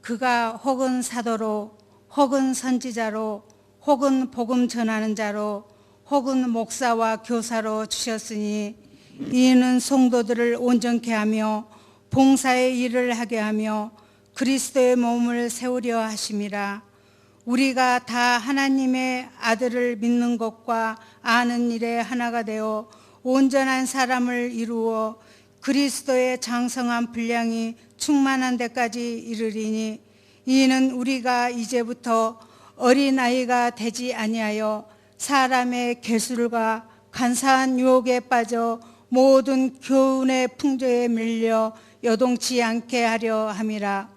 그가 혹은 사도로 혹은 선지자로 혹은 복음 전하는 자로 혹은 목사와 교사로 주셨으니 이는 성도들을 온전케 하며 봉사의 일을 하게 하며 그리스도의 몸을 세우려 하심이라. 우리가 다 하나님의 아들을 믿는 것과 아는 일에 하나가 되어 온전한 사람을 이루어 그리스도의 장성한 분량이 충만한 데까지 이르리니 이는 우리가 이제부터 어린아이가 되지 아니하여 사람의 계술과 간사한 유혹에 빠져 모든 교훈의 풍조에 밀려 여동치 않게 하려 함이라.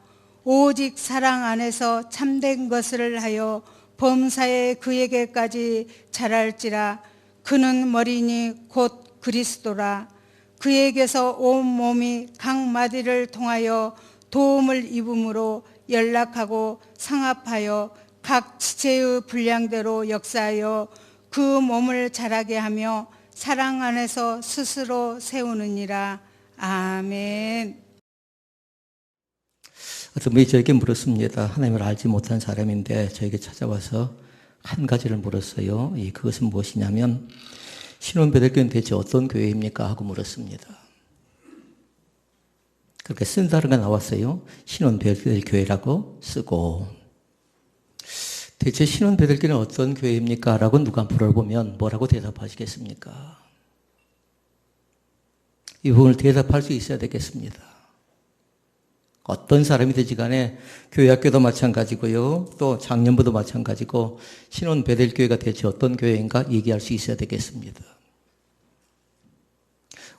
오직 사랑 안에서 참된 것을 하여 범사에 그에게까지 자랄지라. 그는 머리니 곧 그리스도라. 그에게서 온 몸이 각 마디를 통하여 도움을 입음으로 연락하고 상합하여 각 지체의 분량대로 역사하여 그 몸을 자라게 하며 사랑 안에서 스스로 세우느니라. 아멘. 어떤 분이 저에게 물었습니다. 하나님을 알지 못한 사람인데 저에게 찾아와서 한 가지를 물었어요. 그것은 무엇이냐면 신원베델교회는 대체 어떤 교회입니까? 하고 물었습니다. 그렇게 쓴 단어가 나왔어요. 신원베델교회라고 쓰고, 대체 신원베델교회는 어떤 교회입니까? 라고 누가 물어보면 뭐라고 대답하시겠습니까? 이 부분을 대답할 수 있어야 되겠습니다. 어떤 사람이든지 간에 교회 학교도 마찬가지고요. 또 작년부도 마찬가지고 신원베델교회가 대체 어떤 교회인가 얘기할 수 있어야 되겠습니다.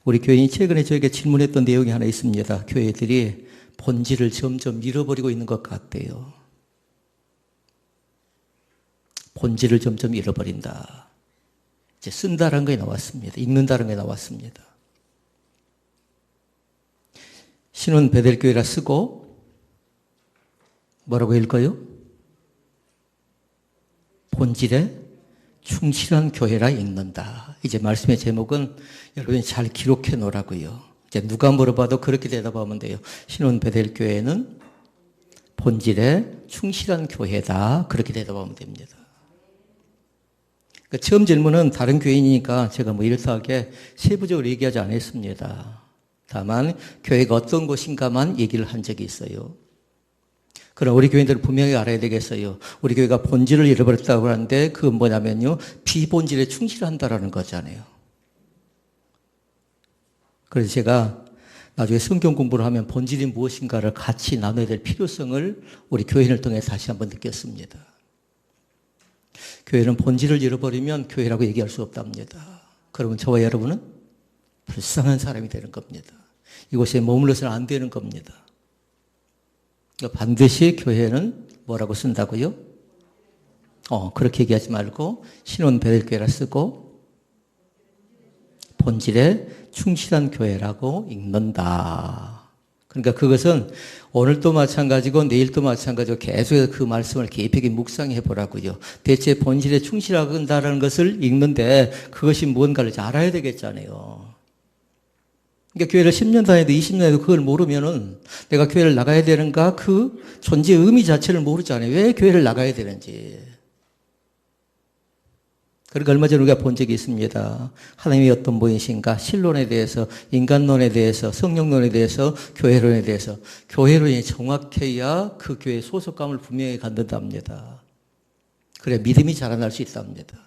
우리 교인이 최근에 저에게 질문했던 내용이 하나 있습니다. 교회들이 본질을 점점 잃어버리고 있는 것 같대요. 본질을 점점 잃어버린다. 이제 쓴다라는 게 나왔습니다. 읽는다는 게 나왔습니다. 신혼 베델교회라 쓰고 뭐라고 읽어요? 본질에 충실한 교회라 읽는다. 이제 말씀의 제목은 여러분이 잘 기록해 놓으라고요. 이제 누가 물어봐도 그렇게 대답하면 돼요. 신혼 베델교회는 본질에 충실한 교회다. 그렇게 대답하면 됩니다. 그러니까 처음 질문은 다른 교인이니까 제가 이렇다하게 세부적으로 얘기하지 않았습니다. 다만 교회가 어떤 곳인가만 얘기를 한 적이 있어요. 그럼 우리 교인들은 분명히 알아야 되겠어요. 우리 교회가 본질을 잃어버렸다고 하는데 그건 뭐냐면요, 비본질에 충실한다라는 거잖아요. 그래서 제가 나중에 성경 공부를 하면 본질이 무엇인가를 같이 나눠야 될 필요성을 우리 교인을 통해 다시 한번 느꼈습니다. 교회는 본질을 잃어버리면 교회라고 얘기할 수 없답니다. 그러면 저와 여러분은 불쌍한 사람이 되는 겁니다. 이곳에 머물러서는 안 되는 겁니다. 반드시 교회는 뭐라고 쓴다고요? 그렇게 얘기하지 말고 신혼 베델교회라 쓰고 본질에 충실한 교회라고 읽는다. 그러니까 그것은 오늘도 마찬가지고 내일도 마찬가지고 계속해서 그 말씀을 깊이 묵상해 보라고요. 대체 본질에 충실한다는 것을 읽는데 그것이 무언가를 알아야 되겠잖아요. 그러니까 교회를 10년 다녀도 20년 다녀도 그걸 모르면은 내가 교회를 나가야 되는가 그 존재의 의미 자체를 모르잖아요. 왜 교회를 나가야 되는지. 그러니까 얼마 전에 우리가 본 적이 있습니다. 하나님이 어떤 분이신가, 신론에 대해서, 인간론에 대해서, 성령론에 대해서, 교회론에 대해서. 교회론이 정확해야 그 교회의 소속감을 분명히 갖는답니다. 그래 믿음이 자라날 수 있답니다.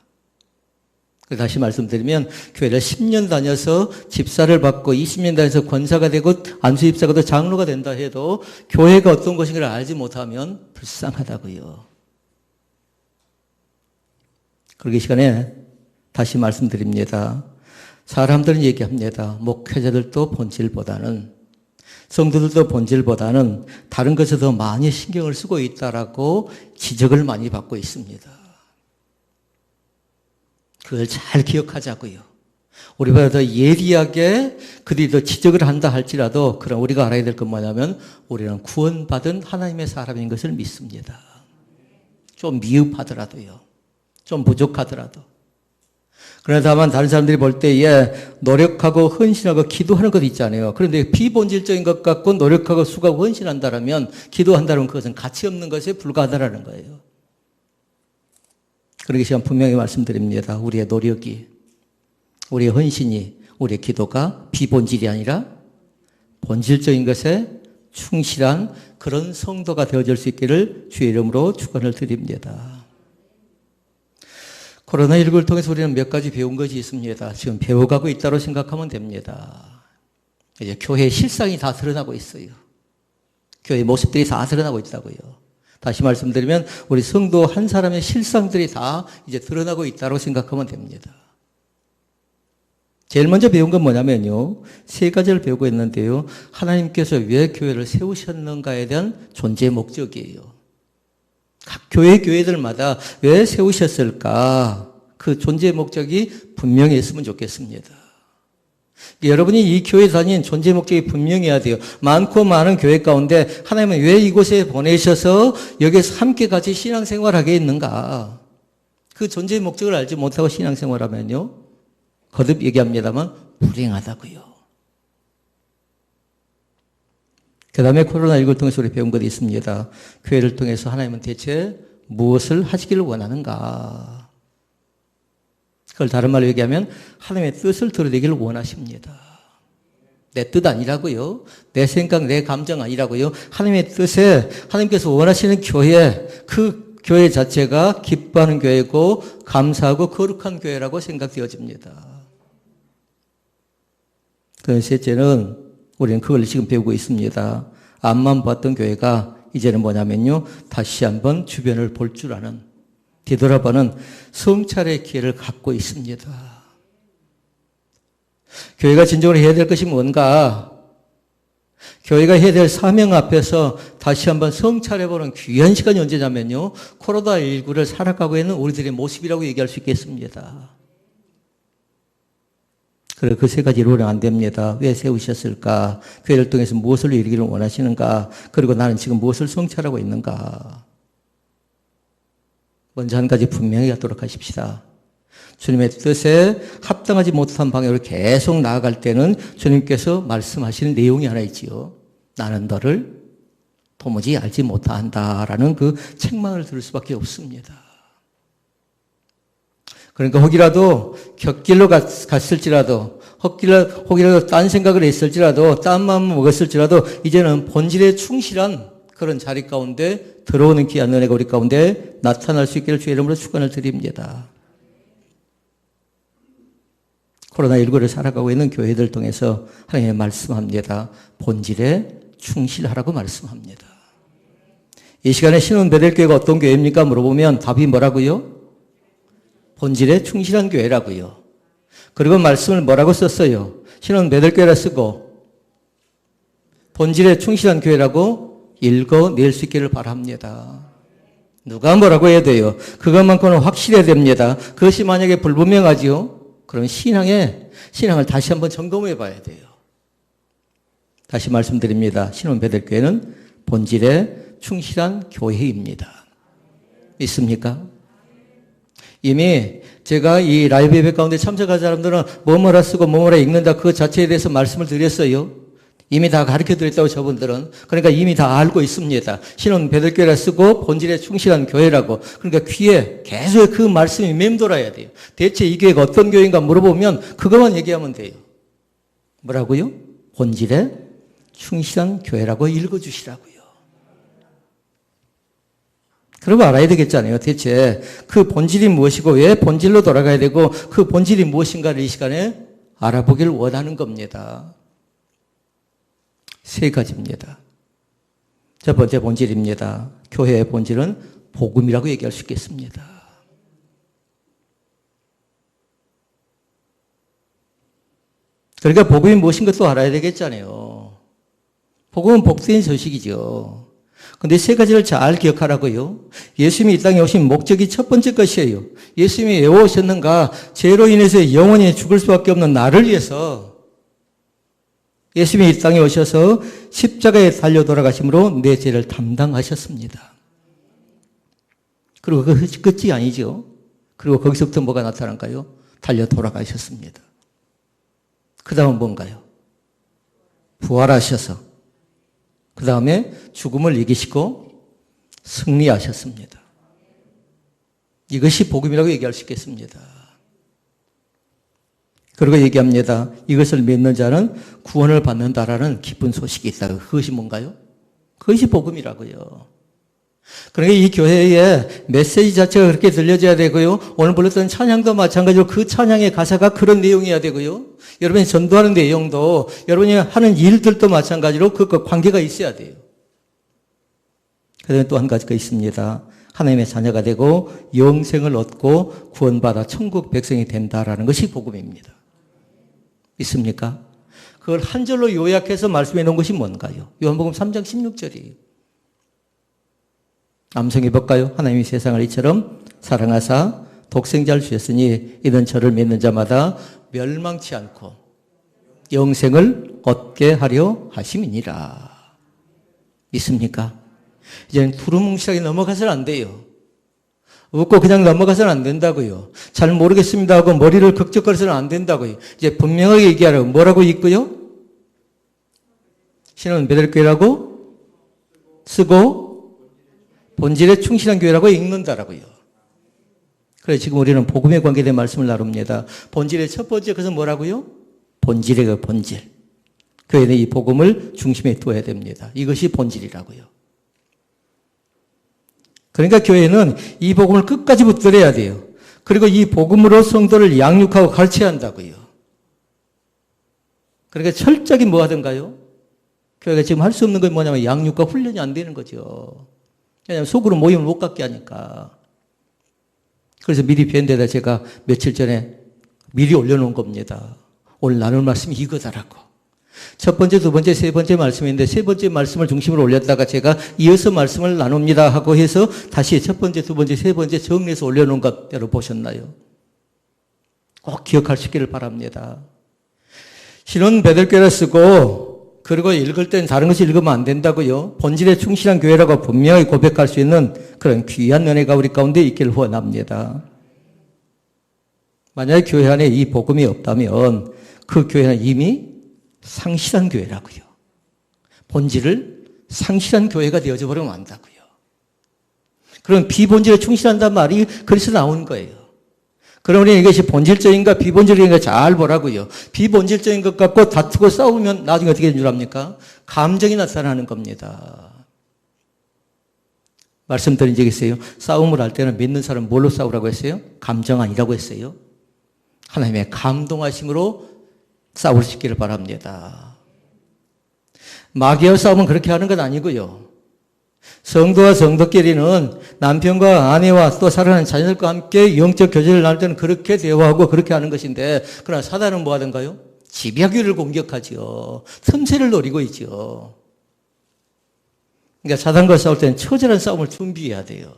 다시 말씀드리면 교회를 10년 다녀서 집사를 받고 20년 다녀서 권사가 되고 안수집사가 더 장로가 된다 해도 교회가 어떤 것인가를 알지 못하면 불쌍하다고요. 그러기 시간에 다시 말씀드립니다. 사람들은 얘기합니다. 목회자들도 본질보다는, 성도들도 본질보다는 다른 것에 더 많이 신경을 쓰고 있다라고 지적을 많이 받고 있습니다. 그걸 잘 기억하자고요. 우리보다 더 예리하게 그들이 더 지적을 한다 할지라도 그럼 우리가 알아야 될 건 뭐냐면 우리는 구원받은 하나님의 사람인 것을 믿습니다. 좀 미흡하더라도요. 좀 부족하더라도. 그러나 다만 다른 사람들이 볼 때에 노력하고 헌신하고 기도하는 것 있잖아요. 그런데 비본질적인 것 같고 노력하고 수고하고 헌신한다면 기도한다는 그것은 가치 없는 것에 불과하다는 거예요. 그러기 시간 분명히 말씀드립니다. 우리의 노력이, 우리의 헌신이, 우리의 기도가 비본질이 아니라 본질적인 것에 충실한 그런 성도가 되어질 수 있기를 주의 이름으로 축원을 드립니다. 코로나19를 통해서 우리는 몇 가지 배운 것이 있습니다. 지금 배워가고 있다고 생각하면 됩니다. 이제 교회의 실상이 다 드러나고 있어요. 교회의 모습들이 다 드러나고 있다고요. 다시 말씀드리면 우리 성도 한 사람의 실상들이 다 이제 드러나고 있다고 생각하면 됩니다. 제일 먼저 배운 건 뭐냐면요. 세 가지를 배우고 있는데요. 하나님께서 왜 교회를 세우셨는가에 대한 존재 목적이에요. 각 교회들마다 왜 세우셨을까? 그 존재 목적이 분명히 있으면 좋겠습니다. 여러분이 이 교회 다닌 존재 목적이 분명해야 돼요. 많고 많은 교회 가운데 하나님은 왜 이곳에 보내셔서 여기에서 함께 같이 신앙생활하게 했는가? 그 존재 목적을 알지 못하고 신앙생활하면요. 거듭 얘기합니다만 불행하다고요. 그 다음에 코로나19를 통해서 우리 배운 것이 있습니다. 교회를 통해서 하나님은 대체 무엇을 하시기를 원하는가? 그걸 다른 말로 얘기하면 하나님의 뜻을 드러내기를 원하십니다. 내 뜻 아니라고요. 내 생각, 내 감정 아니라고요. 하나님의 뜻에 하나님께서 원하시는 교회, 그 교회 자체가 기뻐하는 교회고 감사하고 거룩한 교회라고 생각되어집니다. 그 셋째는 우리는 그걸 지금 배우고 있습니다. 앞만 봤던 교회가 이제는 뭐냐면요. 다시 한번 주변을 볼 줄 아는, 뒤돌아보는 성찰의 기회를 갖고 있습니다. 교회가 진정으로 해야 될 것이 뭔가? 교회가 해야 될 사명 앞에서 다시 한번 성찰해보는 귀한 시간이 언제냐면요. 코로나19를 살아가고 있는 우리들의 모습이라고 얘기할 수 있겠습니다. 그래, 그 세 가지 이루어는 안 됩니다. 왜 세우셨을까? 교회를 통해서 무엇을 이루기를 원하시는가? 그리고 나는 지금 무엇을 성찰하고 있는가? 먼저 한 가지 분명히 하도록 하십시다. 주님의 뜻에 합당하지 못한 방향으로 계속 나아갈 때는 주님께서 말씀하시는 내용이 하나 있지요. 나는 너를 도무지 알지 못한다라는 그 책망을 들을 수밖에 없습니다. 그러니까 혹이라도 곁길로 갔을지라도 혹이라도 딴 생각을 했을지라도 딴 마음을 먹었을지라도 이제는 본질에 충실한 그런 자리 가운데 들어오는 귀한 은혜가 우리 가운데 나타날 수 있기를 주의 이름으로 축원을 드립니다. 코로나19를 살아가고 있는 교회들 통해서 하나님의 말씀합니다. 본질에 충실하라고 말씀합니다. 이 시간에 신혼 베델교회가 어떤 교회입니까? 물어보면 답이 뭐라고요? 본질에 충실한 교회라고요. 그리고 말씀을 뭐라고 썼어요? 신혼 베델교회라 쓰고 본질에 충실한 교회라고 읽어낼 수 있기를 바랍니다. 누가 뭐라고 해야 돼요? 그것만큼은 확실해야 됩니다. 그것이 만약에 불분명하지요? 그럼 신앙을 다시 한번 점검해 봐야 돼요. 다시 말씀드립니다. 신혼 베델교회는 본질에 충실한 교회입니다. 믿습니까? 이미 제가 이 라이브 예배 가운데 참석한 사람들은 뭐뭐라 쓰고 뭐뭐라 읽는다 그 자체에 대해서 말씀을 드렸어요. 이미 다 가르쳐 드렸다고 저분들은. 그러니까 이미 다 알고 있습니다. 신혼 베들교회라 쓰고 본질에 충실한 교회라고. 그러니까 귀에 계속 그 말씀이 맴돌아야 돼요. 대체 이 교회가 어떤 교회인가 물어보면 그것만 얘기하면 돼요. 뭐라고요? 본질에 충실한 교회라고 읽어주시라고요. 그러고 알아야 되겠잖아요. 대체 그 본질이 무엇이고 왜 본질로 돌아가야 되고 그 본질이 무엇인가를 이 시간에 알아보기를 원하는 겁니다. 세 가지입니다. 첫 번째 본질입니다. 교회의 본질은 복음이라고 얘기할 수 있겠습니다. 그러니까 복음이 무엇인 것도 알아야 되겠잖아요. 복음은 복된 소식이죠. 근데 세 가지를 잘 기억하라고요. 예수님이 이 땅에 오신 목적이 첫 번째 것이에요. 예수님이 왜 오셨는가? 죄로 인해서 영원히 죽을 수밖에 없는 나를 위해서 예수님이 이 땅에 오셔서 십자가에 달려 돌아가심으로 내 죄를 담당하셨습니다. 그리고 그 끝이 아니죠. 그리고 거기서부터 뭐가 나타날까요? 달려 돌아가셨습니다. 그 다음은 뭔가요? 부활하셔서 그 다음에 죽음을 이기시고 승리하셨습니다. 이것이 복음이라고 얘기할 수 있겠습니다. 그리고 얘기합니다. 이것을 믿는 자는 구원을 받는다라는 기쁜 소식이 있다. 그것이 뭔가요? 그것이 복음이라고요. 그러니까 이 교회의 메시지 자체가 그렇게 들려져야 되고요. 오늘 불렀던 찬양도 마찬가지로 그 찬양의 가사가 그런 내용이어야 되고요. 여러분이 전도하는 내용도 여러분이 하는 일들도 마찬가지로 그 관계가 있어야 돼요. 그다음에 또 한 가지가 있습니다. 하나님의 자녀가 되고 영생을 얻고 구원받아 천국 백성이 된다라는 것이 복음입니다. 있습니까? 그걸 한 절로 요약해서 말씀해 놓은 것이 뭔가요? 요한복음 3장 16절이에요. 암송해 볼까요? 하나님이 세상을 이처럼 사랑하사 독생자를 주셨으니 이는 저를 믿는 자마다 멸망치 않고 영생을 얻게 하려 하심이니라. 믿습니까? 이제는 두루뭉실하게 넘어가서는 안 돼요. 웃고 그냥 넘어가서는 안 된다고요. 잘 모르겠습니다 하고 머리를 극적거려서는 안 된다고요. 이제 분명하게 얘기하라고. 뭐라고 있고요? 신은 베델교회라고 쓰고 본질에 충실한 교회라고 읽는다라고요. 그래서 지금 우리는 복음에 관계된 말씀을 나눕니다. 본질의 첫 번째 그것은 뭐라고요? 본질의 그 본질. 교회는 이 복음을 중심에 두어야 됩니다. 이것이 본질이라고요. 그러니까 교회는 이 복음을 끝까지 붙들어야 돼요. 그리고 이 복음으로 성도를 양육하고 가르쳐야 한다고요. 그러니까 철저하게 뭐 하던가요? 교회가 지금 할 수 없는 건 뭐냐면 양육과 훈련이 안 되는 거죠. 왜냐하면 속으로 모임을 못 갖게 하니까. 그래서 미리 뵌 데다 제가 며칠 전에 미리 올려놓은 겁니다. 오늘 나눌 말씀이 이거다라고. 첫 번째, 두 번째, 세 번째 말씀인데 세 번째 말씀을 중심으로 올렸다가 제가 이어서 말씀을 나눕니다 하고 해서 다시 첫 번째, 두 번째, 세 번째 정리해서 올려놓은 것 여러분 보셨나요? 꼭 기억할 수 있기를 바랍니다. 신은 베델교회를 쓰고 그리고 읽을 땐 다른 것을 읽으면 안 된다고요. 본질에 충실한 교회라고 분명히 고백할 수 있는 그런 귀한 은혜가 우리 가운데 있기를 후원합니다. 만약에 교회 안에 이 복음이 없다면 그 교회는 이미 상실한 교회라고요. 본질을 상실한 교회가 되어져 버리면 안다고요. 그럼 비본질에 충실한다는 말이 그래서 나온 거예요. 그럼 우리는 이것이 본질적인가 비본질적인가 잘 보라고요. 비본질적인 것 갖고 다투고 싸우면 나중에 어떻게 되는 줄 압니까? 감정이 나타나는 겁니다. 말씀드린 적 있어요. 싸움을 할 때는 믿는 사람 뭘로 싸우라고 했어요? 감정 아니라고 했어요. 하나님의 감동하심으로 싸울 수 있기를 바랍니다. 마귀와 싸움은 그렇게 하는 건 아니고요. 성도와 성도끼리는 남편과 아내와 또 사랑하는 자녀들과 함께 영적 교제를 나눌 때는 그렇게 대화하고 그렇게 하는 것인데 그러나 사단은 뭐 하던가요? 집약유를 공격하죠. 틈새를 노리고 있죠. 그러니까 사단과 싸울 때는 처절한 싸움을 준비해야 돼요.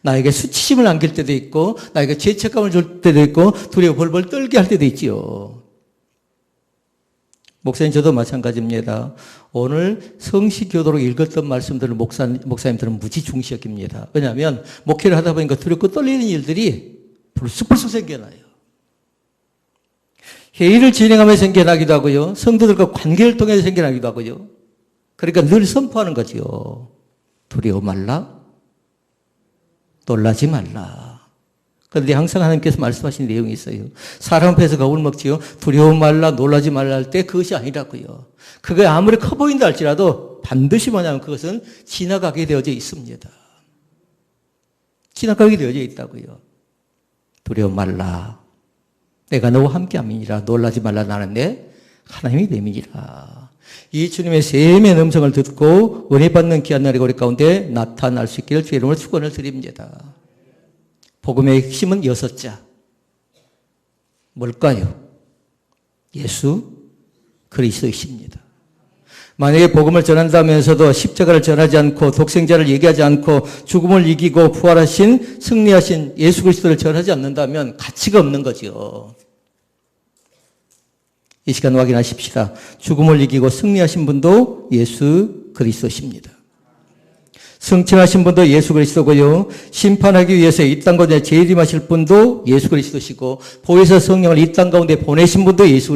나에게 수치심을 안길 때도 있고 나에게 죄책감을 줄 때도 있고 두려워 벌벌 떨게 할 때도 있지요. 목사님 저도 마찬가지입니다. 오늘 성시교도로 읽었던 말씀들을 목사님들은 무지 중시 여깁니다. 왜냐하면 목회를 하다 보니까 두렵고 떨리는 일들이 불쑥불쑥 생겨나요. 회의를 진행하며 생겨나기도 하고요. 성도들과 관계를 통해서 생겨나기도 하고요. 그러니까 늘 선포하는 거죠. 두려워 말라. 놀라지 말라. 그런데 항상 하나님께서 말씀하신 내용이 있어요. 사람 앞에서 겁을 먹지요. 두려워 말라, 놀라지 말라 할 때 그것이 아니라고요. 그게 아무리 커 보인다 할지라도 반드시 뭐냐면 그것은 지나가게 되어져 있습니다. 지나가게 되어져 있다고요. 두려워 말라. 내가 너와 함께함이니라. 놀라지 말라. 나는 내 하나님이 됨이니라. 이 주님의 셈의 음성을 듣고 은혜 받는 귀한 날이 우리 가운데 나타날 수 있기를 주의 이름으로 축원을 드립니다. 복음의 핵심은 6자. 뭘까요? 예수 그리스도이십니다. 만약에 복음을 전한다면서도 십자가를 전하지 않고 독생자를 얘기하지 않고 죽음을 이기고 부활하신 승리하신 예수 그리스도를 전하지 않는다면 가치가 없는 거죠. 이 시간 확인하십시다. 죽음을 이기고 승리하신 분도 예수 그리스도십니다. 승천하신 분도 예수 그리스도고요. 심판하기 위해서 이 땅 가운데 재림하실 분도 예수 그리스도시고, 보혜사 성령을 이 땅 가운데 보내신 분도 예수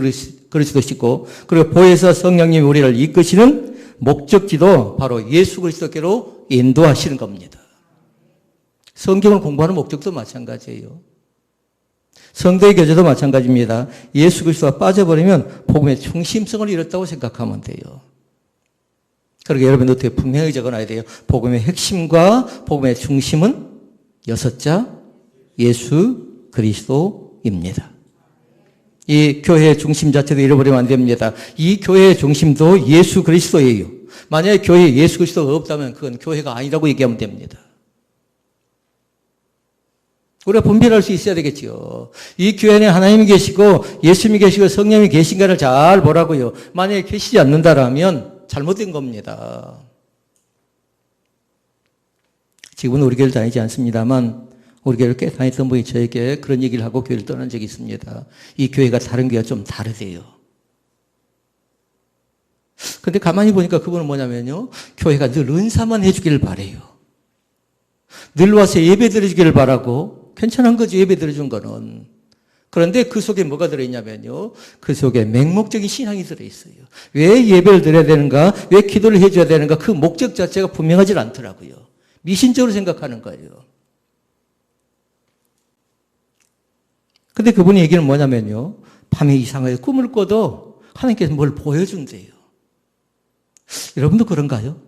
그리스도시고, 그리고 보혜사 성령님이 우리를 이끄시는 목적지도 바로 예수 그리스도께로 인도하시는 겁니다. 성경을 공부하는 목적도 마찬가지예요. 성도의 교제도 마찬가지입니다. 예수 그리스도가 빠져버리면 복음의 중심성을 잃었다고 생각하면 돼요. 그러게 여러분 노트에 분명히 적어놔야 돼요. 복음의 핵심과 복음의 중심은 6자 예수 그리스도입니다. 이 교회의 중심 자체도 잃어버리면 안 됩니다. 이 교회의 중심도 예수 그리스도예요. 만약에 교회에 예수 그리스도가 없다면 그건 교회가 아니라고 얘기하면 됩니다. 우리가 분별할 수 있어야 되겠지요. 이 교회는 하나님이 계시고 예수님이 계시고 성령이 계신가를 잘 보라고요. 만약에 계시지 않는다라면 잘못된 겁니다. 지금은 우리 교회를 다니지 않습니다만 우리 교회를 꽤 다녔던 분이 저에게 그런 얘기를 하고 교회를 떠난 적이 있습니다. 이 교회가 다른 교회가 좀 다르대요. 근데 가만히 보니까 그분은 뭐냐면요. 교회가 늘 은사만 해주기를 바래요. 늘 와서 예배 드려주기를 바라고 괜찮은 거지 예배 드려준 거는. 그런데 그 속에 뭐가 들어있냐면요. 그 속에 맹목적인 신앙이 들어있어요. 왜 예배를 드려야 되는가? 왜 기도를 해줘야 되는가? 그 목적 자체가 분명하지 않더라고요. 미신적으로 생각하는 거예요. 근데 그분의 얘기는 뭐냐면요. 밤에 이상하게 꿈을 꿔도 하나님께서 뭘 보여준대요. 여러분도 그런가요?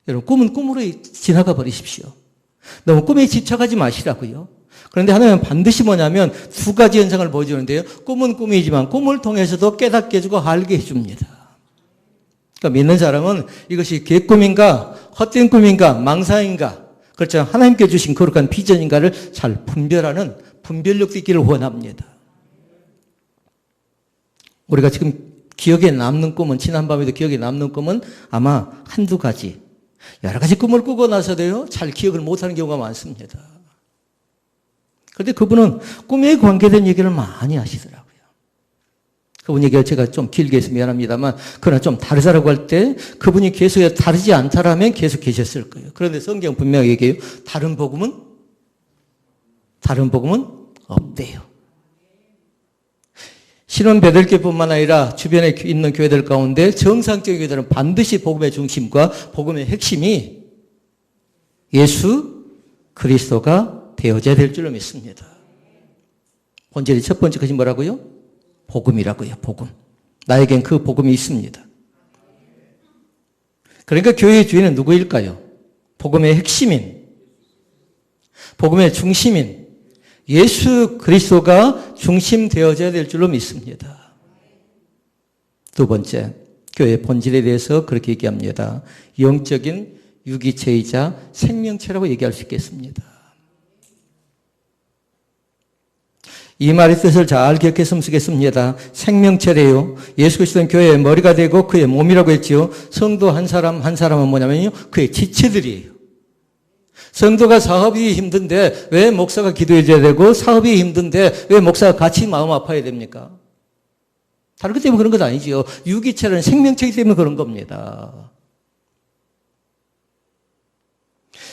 여러분 꿈은 꿈으로 지나가 버리십시오. 너무 꿈에 집착하지 마시라고요. 그런데 하나님은 반드시 뭐냐면 두 가지 현상을 보여주는데요. 꿈은 꿈이지만 꿈을 통해서도 깨닫게 해주고 알게 해줍니다. 그러니까 믿는 사람은 이것이 개꿈인가 헛된 꿈인가 망상인가 그렇죠. 하나님께 주신 거룩한 비전인가를 잘 분별하는 분별력도 있기를 원합니다. 우리가 지금 기억에 남는 꿈은 지난밤에도 기억에 남는 꿈은 아마 한두 가지 여러 가지 꿈을 꾸고 나서도요 잘 기억을 못하는 경우가 많습니다. 그런데 그분은 꿈에 관계된 얘기를 많이 하시더라고요. 그분 얘기를 제가 좀 길게 해서 미안합니다만 그러나 좀 다르다라고 할 때 그분이 계속 다르지 않다라면 계속 계셨을 거예요. 그런데 성경 분명히 얘기해요. 다른 복음은 없대요. 신원 베들교뿐만 아니라 주변에 있는 교회들 가운데 정상적인 교회들은 반드시 복음의 중심과 복음의 핵심이 예수 그리스도가 되어져야 될 줄로 믿습니다. 본절의 첫 번째 것이 뭐라고요? 복음이라고요. 복음. 나에겐 그 복음이 있습니다. 그러니까 교회의 주인은 누구일까요? 복음의 핵심인, 복음의 중심인 예수 그리스도가 중심되어져야 될 줄로 믿습니다. 두 번째, 교회의 본질에 대해서 그렇게 얘기합니다. 영적인 유기체이자 생명체라고 얘기할 수 있겠습니다. 이 말의 뜻을 잘 기억했으면 쓰겠습니다. 생명체래요. 예수 그리스도는 교회의 머리가 되고 그의 몸이라고 했지요. 성도 한 사람 한 사람은 뭐냐면요. 그의 지체들이에요. 성도가 사업이 힘든데 왜 목사가 기도해 줘야 되고 사업이 힘든데 왜 목사가 같이 마음 아파야 됩니까? 다른 것 때문에 그런 것 아니지요. 유기체라는 생명체이기 때문에 그런 겁니다.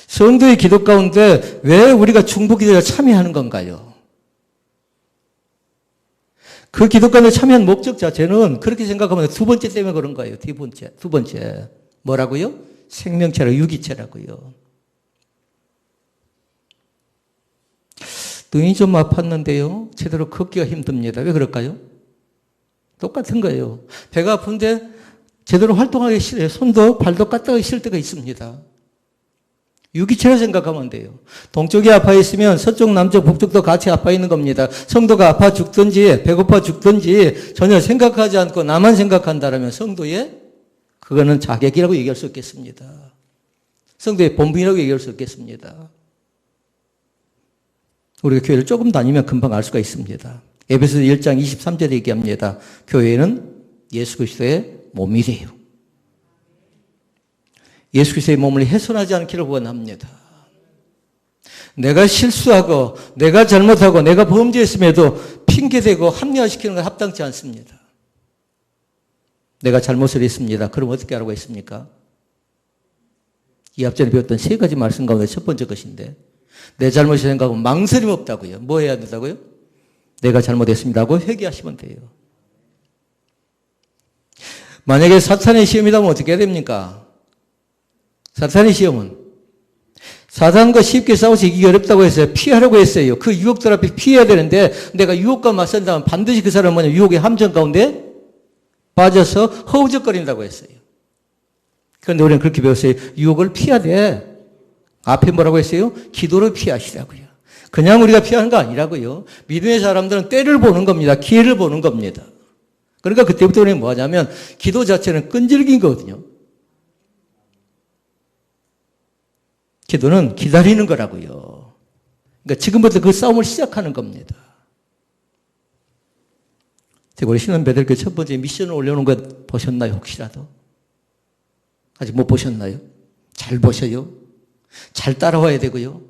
성도의 기도 가운데 왜 우리가 중보기도에 참여하는 건가요? 그 기도 가운데 참여한 목적 자체는 그렇게 생각하면 두 번째 때문에 그런 거예요. 두 번째. 뭐라고요? 생명체라 유기체라고요. 눈이 좀 아팠는데요. 제대로 걷기가 힘듭니다. 왜 그럴까요? 똑같은 거예요. 배가 아픈데 제대로 활동하기 싫어요. 손도 발도 까딱하기 싫을 때가 있습니다. 유기체로 생각하면 돼요. 동쪽이 아파 있으면 서쪽, 남쪽, 북쪽도 같이 아파 있는 겁니다. 성도가 아파 죽든지 배고파 죽든지 전혀 생각하지 않고 나만 생각한다라면 성도의 그거는 자객이라고 얘기할 수 없겠습니다. 성도의 본분이라고 얘기할 수 없겠습니다. 우리가 교회를 조금 다니면 금방 알 수가 있습니다. 에베소서 1장 23절에 얘기합니다. 교회는 예수 그리스도의 몸이래요. 예수 그리스도의 몸을 훼손하지 않기를 원합니다. 내가 실수하고 내가 잘못하고 내가 범죄했음에도 핑계대고 합리화시키는 건 합당치 않습니다. 내가 잘못을 했습니다. 그럼 어떻게 하라고 했습니까? 이 앞전에 배웠던 세 가지 말씀 가운데 첫 번째 것인데 내 잘못이 생각하면 망설임 없다고요. 뭐 해야 된다고요? 내가 잘못했습니다고 회개하시면 돼요. 만약에 사탄의 시험이라면 어떻게 해야 됩니까? 사탄의 시험은 사탄과 쉽게 싸워서 이기기 어렵다고 했어요. 피하려고 했어요. 그 유혹들 앞에 피해야 되는데 내가 유혹과 맞선다면 반드시 그 사람은 뭐냐? 유혹의 함정 가운데 빠져서 허우적거린다고 했어요. 그런데 우리는 그렇게 배웠어요. 유혹을 피해야 돼. 앞에 뭐라고 했어요? 기도로 피하시라고요. 그냥 우리가 피하는 거 아니라고요. 믿음의 사람들은 때를 보는 겁니다. 기회를 보는 겁니다. 그러니까 그때부터 우리는 뭐 하냐면 기도 자체는 끈질긴 거거든요. 기도는 기다리는 거라고요. 그러니까 지금부터 그 싸움을 시작하는 겁니다. 제가 우리 신원배들께 첫 번째 미션을 올려놓은 것 보셨나요? 혹시라도? 아직 못 보셨나요? 잘 보셔요. 잘 따라와야 되고요.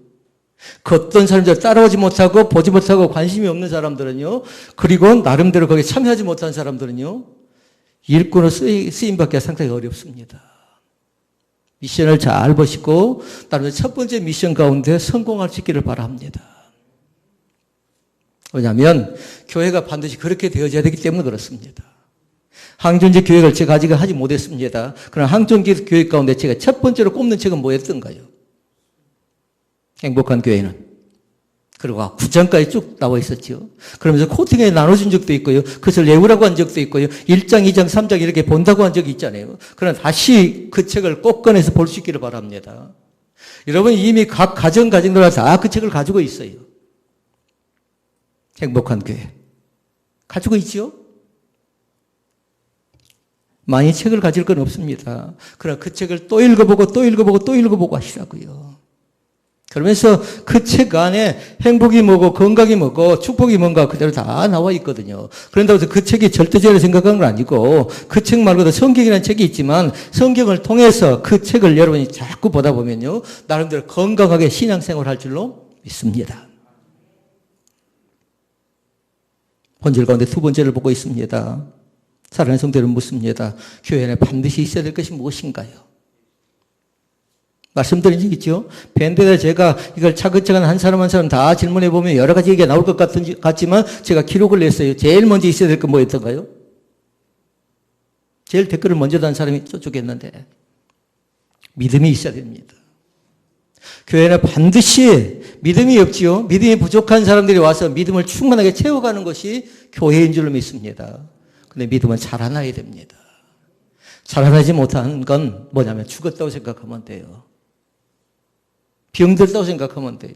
그 어떤 사람들 따라오지 못하고 보지 못하고 관심이 없는 사람들은요. 그리고 나름대로 거기에 참여하지 못한 사람들은요. 일꾼으로 쓰임받기가 상당히 어렵습니다. 미션을 잘 보시고 나름대로 첫 번째 미션 가운데 성공할 수 있기를 바랍니다. 왜냐하면 교회가 반드시 그렇게 되어져야 되기 때문에 그렇습니다. 항존지 교육을 제가 아직 하지 못했습니다. 그러나 항존지 교육 가운데 제가 첫 번째로 꼽는 책은 뭐였던가요? 행복한 교회는. 그리고 9장까지 쭉 나와 있었죠. 그러면서 코팅에 나눠준 적도 있고요. 그것을 외우라고 한 적도 있고요. 1장, 2장, 3장 이렇게 본다고 한 적이 있잖아요. 그러나 다시 그 책을 꼭 꺼내서 볼 수 있기를 바랍니다. 여러분 이미 각 가정들마다 다 그 책을 가지고 있어요. 행복한 교회. 가지고 있죠? 많이 책을 가질 건 없습니다. 그러나 그 책을 또 읽어보고 또 읽어보고 또 읽어보고 하시라고요. 그러면서 그 책 안에 행복이 뭐고 건강이 뭐고 축복이 뭔가 그대로 다 나와 있거든요. 그런다고 해서 그 책이 절대적으로 생각한 건 아니고 그 책 말고도 성경이라는 책이 있지만 성경을 통해서 그 책을 여러분이 자꾸 보다 보면요. 나름대로 건강하게 신앙생활을 할 줄로 믿습니다. 본질 가운데 두 번째를 보고 있습니다. 사랑하는 성도들은 묻습니다. 교회 안에 반드시 있어야 될 것이 무엇인가요? 말씀드린 적 있죠? 밴드에 제가 이걸 차근차근 한 사람 한 사람 다 질문해 보면 여러 가지 얘기가 나올 것 같지만 제가 기록을 냈어요. 제일 먼저 있어야 될 건 뭐였던가요? 제일 댓글을 먼저 단 사람이 저쪽이었는데 믿음이 있어야 됩니다. 교회는 반드시 믿음이 없지요. 믿음이 부족한 사람들이 와서 믿음을 충만하게 채워가는 것이 교회인 줄로 믿습니다. 근데 믿음은 자라나야 됩니다. 자라나지 못하는 건 뭐냐면 죽었다고 생각하면 돼요. 병들다고 생각하면 돼요.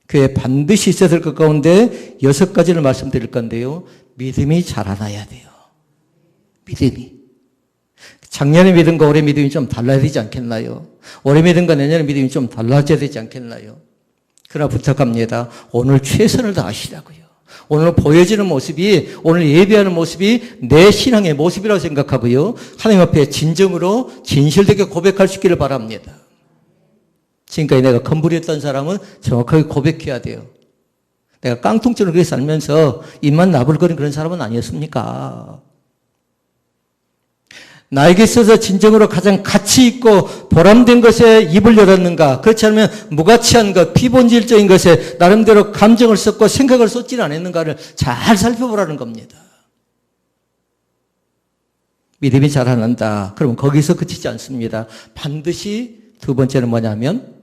교회에 반드시 있어야 될 것 가운데 6가지를 말씀드릴 건데요. 믿음이 자라나야 돼요. 믿음이. 작년의 믿음과 올해 믿음이 좀 달라야 되지 않겠나요? 올해 믿음과 내년의 믿음이 좀 달라져야 되지 않겠나요? 그러나 부탁합니다. 오늘 최선을 다하시라고요. 오늘 보여지는 모습이, 오늘 예배하는 모습이 내 신앙의 모습이라고 생각하고요. 하나님 앞에 진정으로 진실되게 고백할 수 있기를 바랍니다. 지금까지 내가 건부렸던 사람은 정확하게 고백해야 돼요. 내가 깡통처럼 그렇게 살면서 입만 나불거리는 그런 사람은 아니었습니까? 나에게 있어서 진정으로 가장 가치 있고 보람된 것에 입을 열었는가? 그렇지 않으면 무가치한 것, 피본질적인 것에 나름대로 감정을 쏟고 생각을 쏟지는 않았는가를 잘 살펴보라는 겁니다. 믿음이 자라난다. 그러면 거기서 그치지 않습니다. 반드시 두 번째는 뭐냐면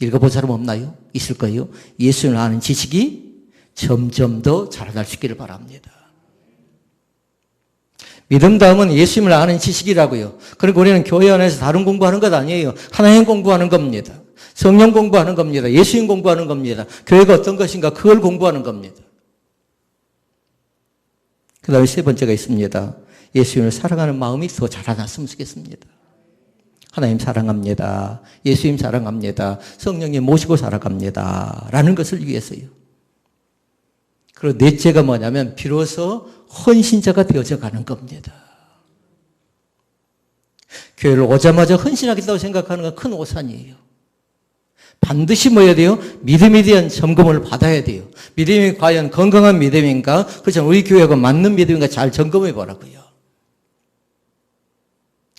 읽어본 사람 없나요? 있을 거예요. 예수를 아는 지식이 점점 더 자라날 수 있기를 바랍니다. 믿음 다음은 예수님을 아는 지식이라고요. 그리고 우리는 교회 안에서 다른 공부하는 것 아니에요. 하나님 공부하는 겁니다. 성령 공부하는 겁니다. 예수님 공부하는 겁니다. 교회가 어떤 것인가 그걸 공부하는 겁니다. 그 다음에 세 번째가 있습니다. 예수님을 사랑하는 마음이 더 자라났으면 좋겠습니다. 하나님 사랑합니다. 예수님 사랑합니다. 성령님 모시고 살아갑니다. 라는 것을 위해서요. 그리고 넷째가 뭐냐면 비로소 헌신자가 되어져 가는 겁니다. 교회를 오자마자 헌신하겠다고 생각하는 건 큰 오산이에요. 반드시 뭐 해야 돼요? 믿음에 대한 점검을 받아야 돼요. 믿음이 과연 건강한 믿음인가? 그렇죠. 우리 교회가 맞는 믿음인가 잘 점검해 보라고요.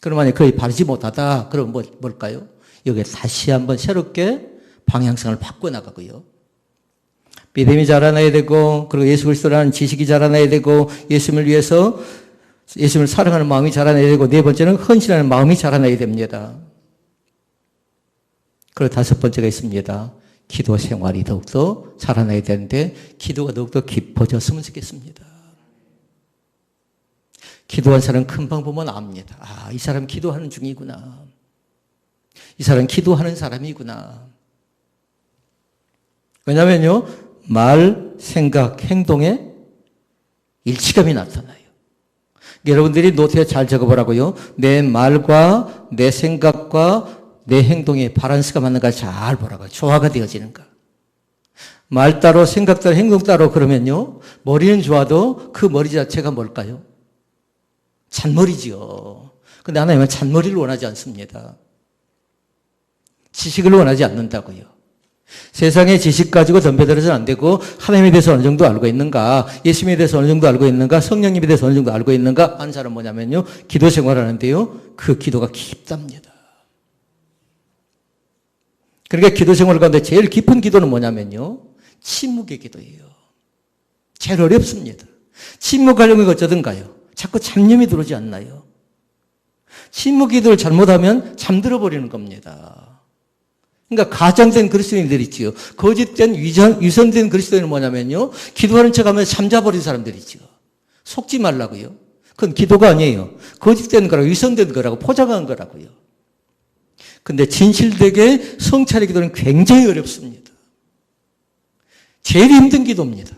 그럼 만약에 거의 바르지 못하다. 그럼 뭘까요? 여기에 다시 한번 새롭게 방향성을 바꿔나가고요. 믿음이 자라나야 되고, 그리고 예수 그리스도라는 지식이 자라나야 되고, 예수님을 위해서, 예수님을 사랑하는 마음이 자라나야 되고, 네 번째는 헌신하는 마음이 자라나야 됩니다. 그리고 다섯 번째가 있습니다. 기도 생활이 더욱더 자라나야 되는데, 기도가 더욱더 깊어졌으면 좋겠습니다. 기도한 사람 금방 보면 압니다. 아, 이 사람 기도하는 중이구나. 이 사람 기도하는 사람이구나. 왜냐면요, 말, 생각, 행동에 일치감이 나타나요. 여러분들이 노트에 잘 적어보라고요. 내 말과 내 생각과 내 행동에 바란스가 맞는가 잘 보라고요. 조화가 되어지는가. 말 따로 생각 따로 행동 따로 그러면요, 머리는 좋아도 그 머리 자체가 뭘까요? 잔머리지요. 근데 하나님은 잔머리를 원하지 않습니다. 지식을 원하지 않는다고요. 세상의 지식 가지고 덤벼들어서는 안 되고, 하나님에 대해서 어느 정도 알고 있는가, 예수님에 대해서 어느 정도 알고 있는가, 성령님에 대해서 어느 정도 알고 있는가 하는 사람은 뭐냐면요, 기도 생활을 하는데요, 그 기도가 깊답니다. 그러니까 기도 생활 가운데 제일 깊은 기도는 뭐냐면요, 침묵의 기도예요. 제일 어렵습니다. 침묵하려면 어쩌든가요? 자꾸 잡념이 들어오지 않나요? 침묵 기도를 잘못하면 잠들어 버리는 겁니다. 그러니까 가장된 그리스도인들 있지요. 거짓된 위선된 그리스도인은 뭐냐면요, 기도하는 척하면 잠자버린 사람들이죠. 속지 말라고요. 그건 기도가 아니에요. 거짓된 거라고, 위선된 거라고, 포장한 거라고요. 근데 진실되게 성찰의 기도는 굉장히 어렵습니다. 제일 힘든 기도입니다.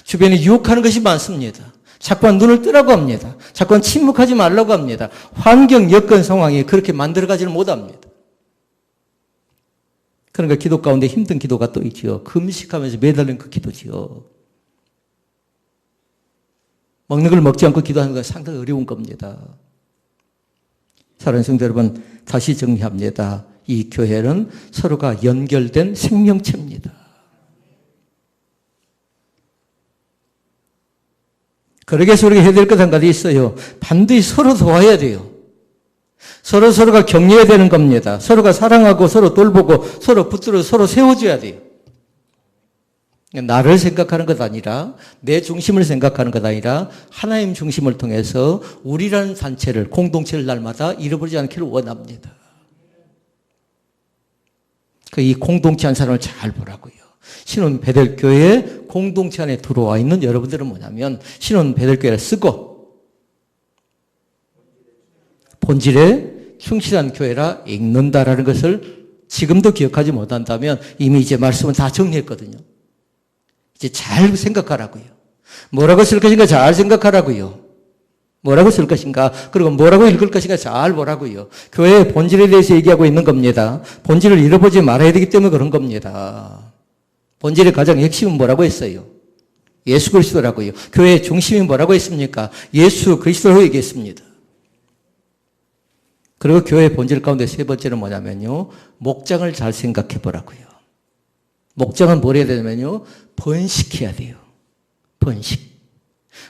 주변에 유혹하는 것이 많습니다. 자꾸만 눈을 뜨라고 합니다. 자꾸만 침묵하지 말라고 합니다. 환경, 여건, 상황이 그렇게 만들어가지를 못합니다. 그러니까 기도 가운데 힘든 기도가 또 있지요. 금식하면서 매달린 그 기도지요. 먹는 걸 먹지 않고 기도하는 건 상당히 어려운 겁니다. 사랑하는 성도 여러분, 다시 정리합니다. 이 교회는 서로가 연결된 생명체입니다. 그러게 우리가 해야 될 것 한 가지 있어요. 반드시 서로 도와야 돼요. 서로가 격려해야 되는 겁니다. 서로가 사랑하고 서로 돌보고 서로 붙들어 서로 세워줘야 돼요. 나를 생각하는 것 아니라, 내 중심을 생각하는 것 아니라 하나님 중심을 통해서 우리라는 단체를, 공동체를 날마다 잃어버리지 않기를 원합니다. 이 공동체 한 사람을 잘 보라고요. 신혼 베델교회 공동체 안에 들어와 있는 여러분들은 뭐냐면, 신혼 베델교회를 쓰고 본질에 충실한 교회라 읽는다라는 것을 지금도 기억하지 못한다면 이미 이제 말씀은 다 정리했거든요. 이제 잘 생각하라고요. 뭐라고 쓸 것인가 잘 생각하라고요. 뭐라고 쓸 것인가, 그리고 뭐라고 읽을 것인가 잘 보라고요. 교회의 본질에 대해서 얘기하고 있는 겁니다. 본질을 잃어보지 말아야 되기 때문에 그런 겁니다. 본질의 가장 핵심은 뭐라고 했어요? 예수 그리스도라고요. 교회의 중심이 뭐라고 했습니까? 예수 그리스도라고 얘기했습니다. 그리고 교회의 본질 가운데 세 번째는 뭐냐면요, 목장을 잘 생각해 보라고요. 목장은 뭘 해야 되냐면요, 번식해야 돼요. 번식.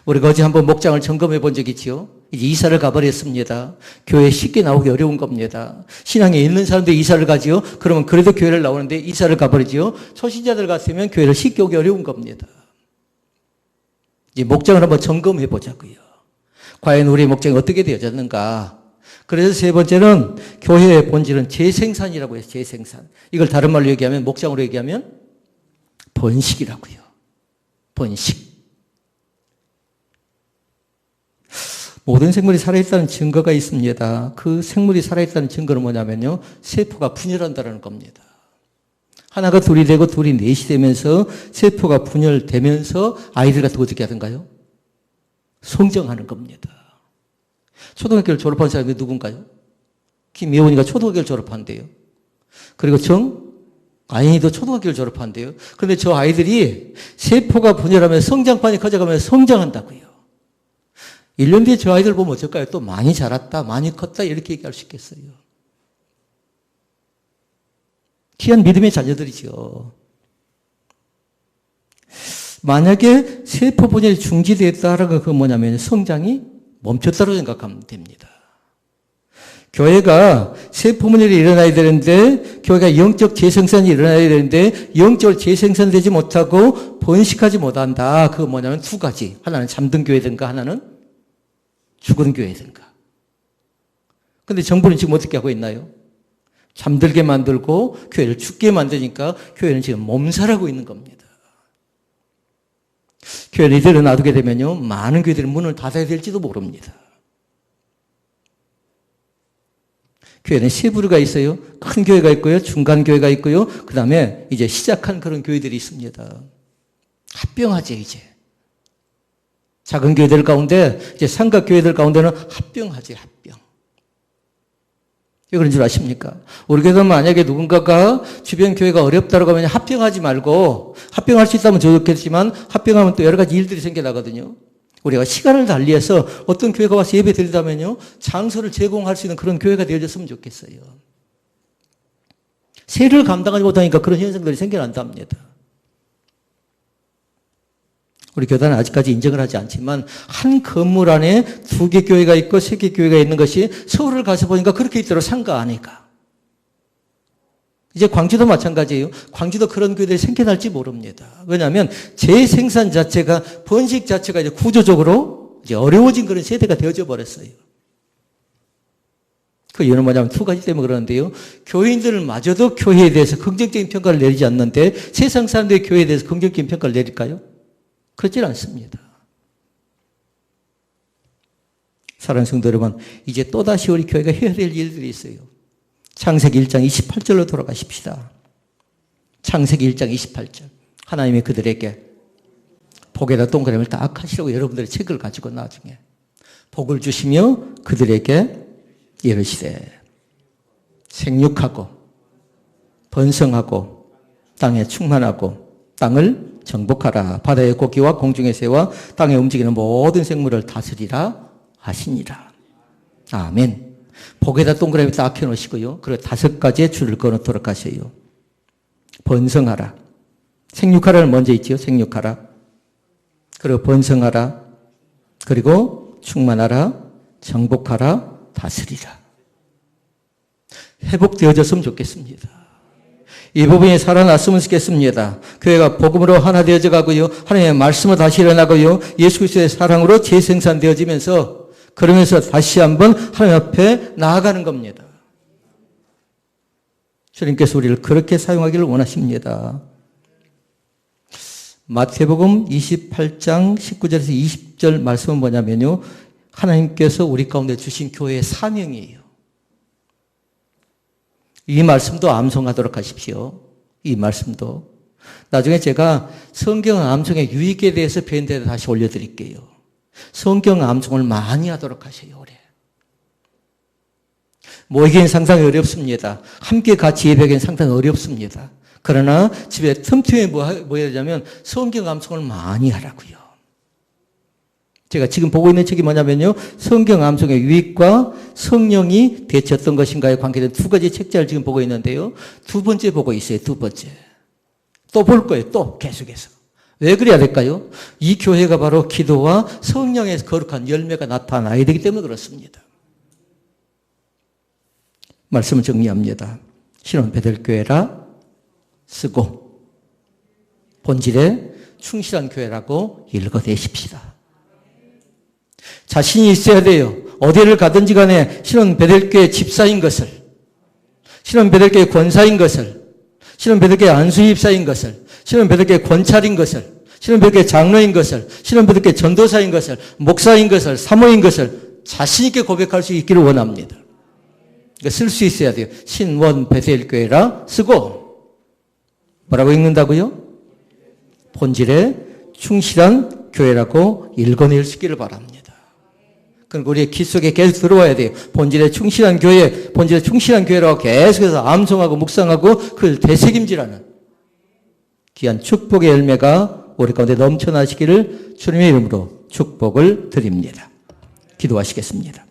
우리가 어제 한번 목장을 점검해 본 적이 있지요. 이제 이사를 가버렸습니다. 교회에 쉽게 나오기 어려운 겁니다. 신앙에 있는 사람들이 이사를 가지요. 그러면 그래도 교회를 나오는데 이사를 가버리지요. 초신자들 같으면 교회를 쉽게 오기 어려운 겁니다. 이제 목장을 한번 점검해 보자고요. 과연 우리의 목장이 어떻게 되어졌는가. 그래서 세 번째는 교회의 본질은 재생산이라고 해요. 재생산. 이걸 다른 말로 얘기하면, 목장으로 얘기하면 번식이라고요. 번식. 모든 생물이 살아있다는 증거가 있습니다. 그 생물이 살아있다는 증거는 뭐냐면요, 세포가 분열한다는 겁니다. 하나가 둘이 되고 둘이 넷이 되면서 세포가 분열되면서 아이들 같은 거 어떻게 하던가요? 성장하는 겁니다. 초등학교를 졸업한 사람이 누군가요? 김예원이가 초등학교를 졸업한대요. 그리고 아인이도 초등학교를 졸업한대요. 그런데 저 아이들이 세포가 분열하면서 성장판이 커져가면서 성장한다고요. 1년 뒤에 저 아이들 보면 어떨까요? 또 많이 자랐다, 많이 컸다 이렇게 얘기할 수 있겠어요. 귀한 믿음의 자녀들이죠. 만약에 세포 분열이 중지되었다라는 건 뭐냐면 성장이 멈췄다고 생각하면 됩니다. 교회가 세포문일이 일어나야 되는데, 교회가 영적 재생산이 일어나야 되는데, 영적으로 재생산되지 못하고 번식하지 못한다. 그거 뭐냐면 두 가지. 하나는 잠든 교회든가, 하나는 죽은 교회든가. 근데 정부는 지금 어떻게 하고 있나요? 잠들게 만들고 교회를 죽게 만드니까 교회는 지금 몸살하고 있는 겁니다. 교회를 이대로 놔두게 되면요, 많은 교회들이 문을 닫아야 될지도 모릅니다. 교회는 세 부류가 있어요. 큰 교회가 있고요, 중간 교회가 있고요, 그 다음에 이제 시작한 그런 교회들이 있습니다. 합병하지, 이제. 작은 교회들 가운데, 이제 삼각 교회들 가운데는 합병하지, 합병. 왜 그런 줄 아십니까? 우리 교회는 만약에 누군가가 주변 교회가 어렵다고 하면 합병하지 말고, 합병할 수 있다면 좋겠지만, 합병하면 또 여러 가지 일들이 생겨나거든요. 우리가 시간을 달리해서 어떤 교회가 와서 예배 드리다면요, 장소를 제공할 수 있는 그런 교회가 되어졌으면 좋겠어요. 세를 감당하지 못하니까 그런 현상들이 생겨난답니다. 우리 교단은 아직까지 인정을 하지 않지만 한 건물 안에 2개 교회가 있고 3개 교회가 있는 것이 서울을 가서 보니까 그렇게 있도록 상가 아니까. 이제 광주도 마찬가지예요. 광주도 그런 교회들이 생겨날지 모릅니다. 왜냐하면 재생산 자체가, 번식 자체가 이제 구조적으로 이제 어려워진 그런 세대가 되어져 버렸어요. 그 이유는 뭐냐면 두 가지 때문에 그러는데요. 교인들마저도 교회에 대해서 긍정적인 평가를 내리지 않는데 세상 사람들이 교회에 대해서 긍정적인 평가를 내릴까요? 그렇지 않습니다. 사랑하는 성도 여러분, 이제 또다시 우리 교회가 해야 될 일들이 있어요. 창세기 1장 28절로 돌아가십시다. 창세기 1장 28절. 하나님이 그들에게 복에다 동그라미를 딱 하시라고 여러분들의 책을 가지고 나중에 복을 주시며 그들에게 이르시되 생육하고 번성하고 땅에 충만하고 땅을 정복하라. 바다의 고기와 공중의 새와 땅에 움직이는 모든 생물을 다스리라 하시니라. 아멘. 복에다 동그라미 딱 켜놓으시고요. 그리고 5가지의 줄을 끊어도록 하세요. 번성하라. 생육하라는 먼저 있지요. 생육하라. 그리고 번성하라. 그리고 충만하라. 정복하라. 다스리라. 회복되어졌으면 좋겠습니다. 이 부분이 살아났으면 좋겠습니다. 교회가 복음으로 하나 되어져 가고요. 하나님의 말씀으로 다시 일어나고요. 예수 그리스도의 사랑으로 재생산되어지면서 그러면서 다시 한번 하나님 앞에 나아가는 겁니다. 주님께서 우리를 그렇게 사용하기를 원하십니다. 마태복음 28장 19절에서 20절 말씀은 뭐냐면요. 하나님께서 우리 가운데 주신 교회의 사명이에요. 이 말씀도 암송하도록 하십시오. 이 말씀도. 나중에 제가 성경 암송의 유익에 대해서 밴드에 다시 올려드릴게요. 성경 암송을 많이 하도록 하세요. 올해. 모이기는 상당히 어렵습니다. 함께 같이 예배하기는 상당히 어렵습니다. 그러나 집에 틈틈이 뭐 해야 되냐면 성경 암송을 많이 하라고요. 제가 지금 보고 있는 책이 뭐냐면요. 성경 암송의 유익과 성령이 대체 어떤 것인가에 관계된 2가지 책자를 지금 보고 있는데요. 2번째 보고 있어요. 2번째. 또 볼 거예요. 또 계속해서. 왜 그래야 될까요? 이 교회가 바로 기도와 성령의 거룩한 열매가 나타나야 되기 때문에 그렇습니다. 말씀을 정리합니다. 신혼 베델교회라 쓰고 본질에 충실한 교회라고 읽어내십시다. 자신이 있어야 돼요. 어디를 가든지 간에 신혼 베델교회 집사인 것을, 신혼 베델교회 권사인 것을, 신혼 베델교회 안수입사인 것을, 신혼 베델교회 권찰인 것을, 신혼 베델교회 장로인 것을, 신혼 베델교회 전도사인 것을, 목사인 것을, 사모인 것을 자신 있게 고백할 수 있기를 원합니다. 그러니까 쓸 수 있어야 돼요. 신원 베델교회라 쓰고 뭐라고 읽는다고요? 본질에 충실한 교회라고 읽어낼 수 있기를 바랍니다. 그러니까 우리의 귀 속에 계속 들어와야 돼요. 본질에 충실한 교회, 본질에 충실한 교회라고 계속해서 암송하고 묵상하고 그걸 되새김질하는 귀한 축복의 열매가 우리 가운데 넘쳐나시기를 주님의 이름으로 축복을 드립니다. 기도하시겠습니다.